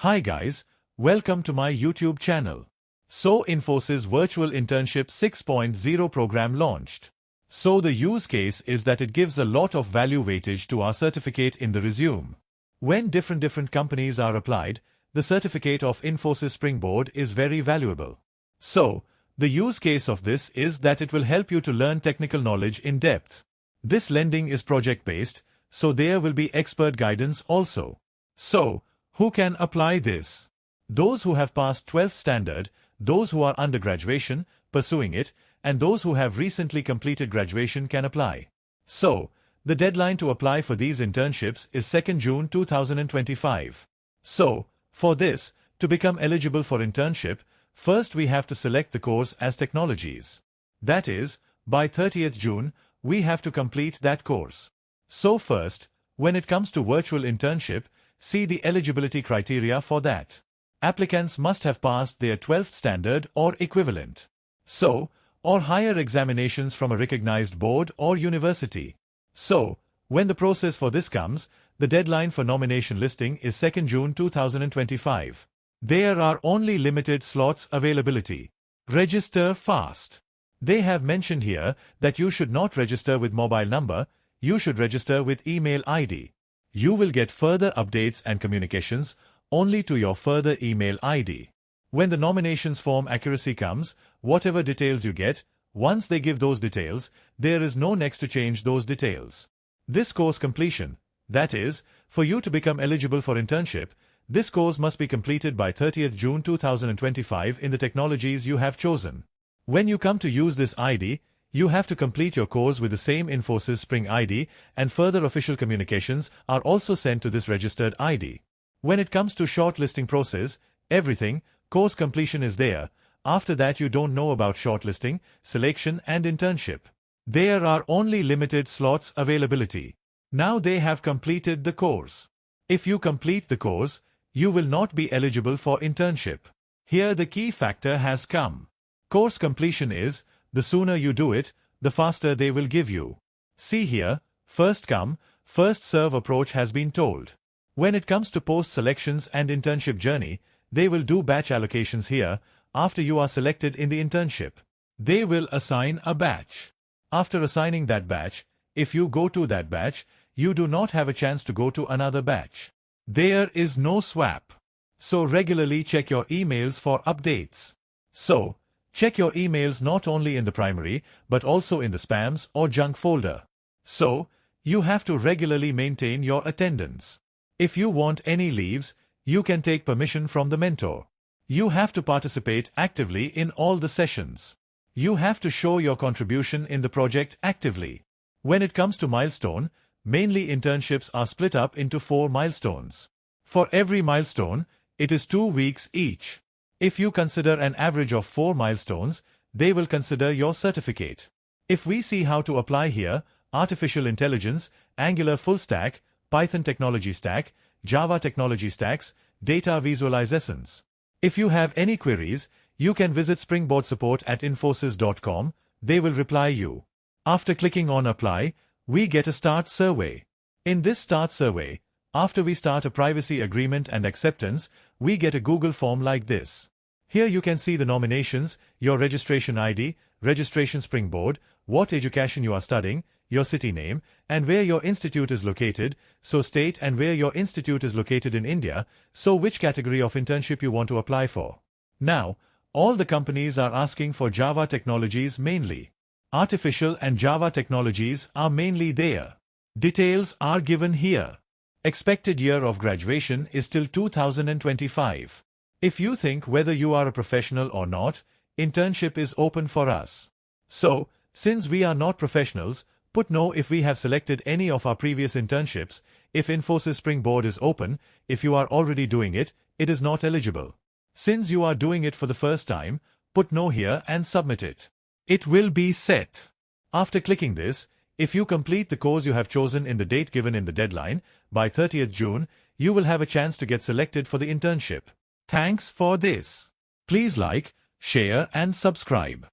Hi guys, welcome to my YouTube channel. So Infosys Virtual Internship 6.0 program launched. So the use case is that it gives a lot of value weightage to our certificate in the resume. When different companies are applied, the certificate of Infosys Springboard is very valuable. So, the use case of this is that it will help you to learn technical knowledge in depth. This lending is project-based, so there will be expert guidance also. So, who can apply this? Those who have passed 12th standard, those who are under graduation, pursuing it, and those who have recently completed graduation can apply. So, the deadline to apply for these internships is 2nd June 2025. So, for this, to become eligible for internship, first we have to select the course as technologies. That is, by 30th June, we have to complete that course. So first, when it comes to virtual internship, see the eligibility criteria for that. Applicants must have passed their 12th standard or equivalent. So, or higher examinations from a recognized board or university. So, when the process for this comes, the deadline for nomination listing is 2nd June 2025. There are only limited slots availability. Register fast. They have mentioned here that you should not register with mobile number, you should register with email ID. You will get further updates and communications only to your further email ID. When the nominations form accuracy comes, whatever details you get, once they give those details, there is no next to change those details. This course completion, that is, for you to become eligible for internship, this course must be completed by 30th June 2025 in the technologies you have chosen. When you come to use this ID, you have to complete your course with the same Infosys Spring ID, and further official communications are also sent to this registered ID. When it comes to shortlisting process, everything, course completion is there. After that you don't know about shortlisting, selection and internship. There are only limited slots availability. Now they have completed the course. If you complete the course, you will not be eligible for internship. Here the key factor has come. Course completion is, the sooner you do it, the faster they will give you. See here, first come, first serve approach has been told. When it comes to post-selections and internship journey, they will do batch allocations here. After you are selected in the internship, they will assign a batch. After assigning that batch, if you go to that batch, you do not have a chance to go to another batch. There is no swap. So regularly check your emails for updates. So, check your emails not only in the primary, but also in the spams or junk folder. So, you have to regularly maintain your attendance. If you want any leaves, you can take permission from the mentor. You have to participate actively in all the sessions. You have to show your contribution in the project actively. When it comes to milestone, mainly internships are split up into 4 milestones. For every milestone, it is 2 weeks each. If you consider an average of 4 milestones, they will consider your certificate. If we see how to apply here, artificial intelligence, Angular full stack, Python technology stack, Java technology stacks, data visualizations. If you have any queries, you can visit Springboard support at infosys.com, they will reply you. After clicking on apply, we get a start survey. In this start survey, after we start a privacy agreement and acceptance, we get a Google form like this. Here you can see the nominations, your registration ID, registration Springboard, what education you are studying, your city name, and where your institute is located, so state and where your institute is located in India, so which category of internship you want to apply for. Now, all the companies are asking for Java technologies mainly. Artificial and Java technologies are mainly there. Details are given here. Expected year of graduation is till 2025. If you think whether you are a professional or not, internship is open for us. So, since we are not professionals, put no if we have selected any of our previous internships. If Infosys Springboard is open, if you are already doing it, it is not eligible. Since you are doing it for the first time, put no here and submit it. It will be set. After clicking this, if you complete the course you have chosen in the date given in the deadline, by 30th June, you will have a chance to get selected for the internship. Thanks for this. Please like, share and subscribe.